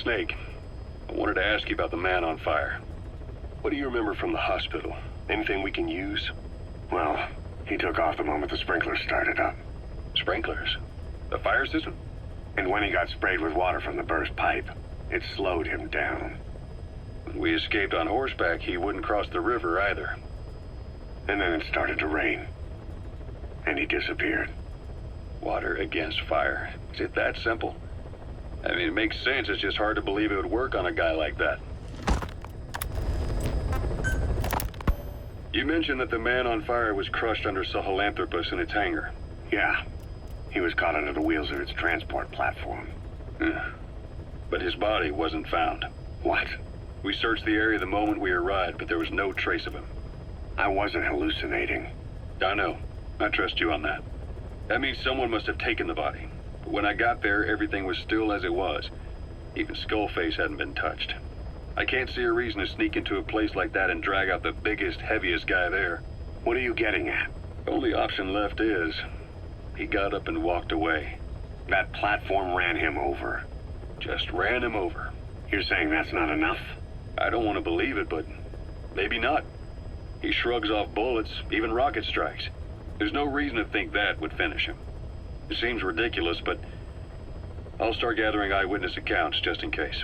Snake, I wanted to ask you about the man on fire. What do you remember from the hospital? Anything we can use? Well, he took off the moment the sprinklers started up. Sprinklers? The fire system? And when he got sprayed with water from the burst pipe, it slowed him down. When we escaped on horseback, he wouldn't cross the river either. And then it started to rain. And he disappeared. Water against fire. Is it that simple? I mean, it makes sense. It's just hard to believe it would work on a guy like that. You mentioned that the man on fire was crushed under Sahelanthropus in its hangar. Yeah. He was caught under the wheels of its transport platform. But his body wasn't found. What? We searched the area the moment we arrived, but there was no trace of him. I wasn't hallucinating. I know. I trust you on that. That means someone must have taken the body. But when I got there, everything was still as it was. Even Skullface hadn't been touched. I can't see a reason to sneak into a place like that and drag out the biggest, heaviest guy there. What are you getting at? The only option left is... he got up and walked away. That platform ran him over. Just ran him over. You're saying that's not enough? I don't want to believe it, but maybe not. He shrugs off bullets, even rocket strikes. There's no reason to think that would finish him. It seems ridiculous, but I'll start gathering eyewitness accounts just in case.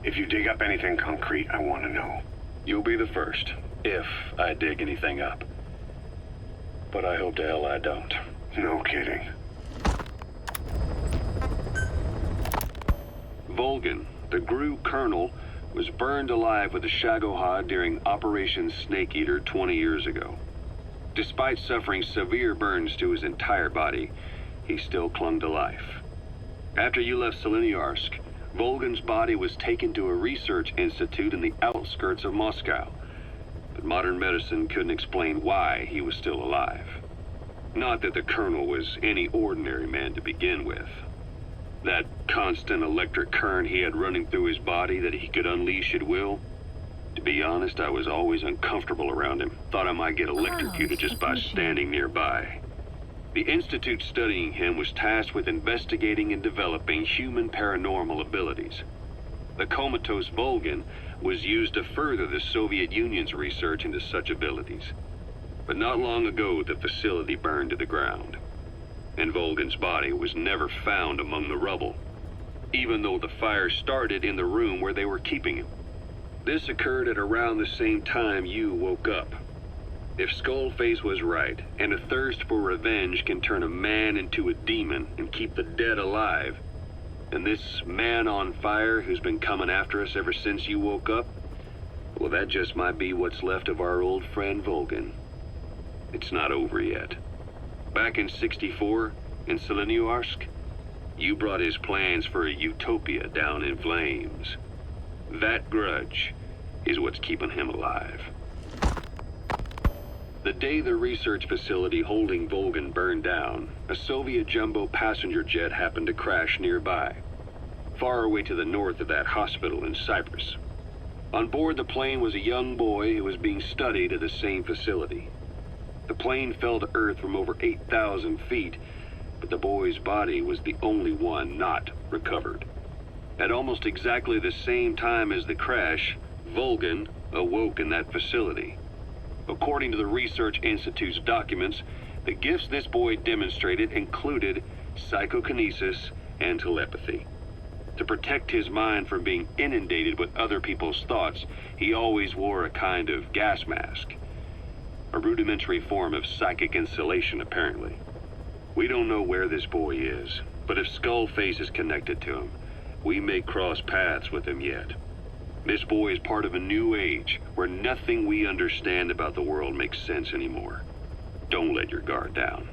If you dig up anything concrete, I want to know. You'll be the first, if I dig anything up. But I hope to hell I don't. No kidding. Volgan, the GRU colonel, was burned alive with a Shagohod during Operation Snake Eater 20 years ago. Despite suffering severe burns to his entire body, he still clung to life. After you left Seleniarsk, Volgan's body was taken to a research institute in the outskirts of Moscow, but modern medicine couldn't explain why he was still alive. Not that the colonel was any ordinary man to begin with. That constant electric current he had running through his body that he could unleash at will. To be honest, I was always uncomfortable around him. Thought I might get electrocuted just by standing nearby. The institute studying him was tasked with investigating and developing human paranormal abilities. The comatose Volgan was used to further the Soviet Union's research into such abilities. But not long ago, the facility burned to the ground. And Volgan's body was never found among the rubble, even though the fire started in the room where they were keeping him. This occurred at around the same time you woke up. If Skullface was right, and a thirst for revenge can turn a man into a demon and keep the dead alive, then this man on fire who's been coming after us ever since you woke up, well, that just might be what's left of our old friend Volgan. It's not over yet. Back in '64, in Seleniarsk, you brought his plans for a utopia down in flames. That grudge is what's keeping him alive. The day the research facility holding Volgan burned down, a Soviet jumbo passenger jet happened to crash nearby, far away to the north of that hospital in Cyprus. On board the plane was a young boy who was being studied at the same facility. The plane fell to Earth from over 8,000 feet, but the boy's body was the only one not recovered. At almost exactly the same time as the crash, Volgan awoke in that facility. According to the Research Institute's documents, the gifts this boy demonstrated included psychokinesis and telepathy. To protect his mind from being inundated with other people's thoughts, he always wore a kind of gas mask. A rudimentary form of psychic insulation, apparently. We don't know where this boy is, but if Skullface is connected to him, we may cross paths with him yet. This boy is part of a new age where nothing we understand about the world makes sense anymore. Don't let your guard down.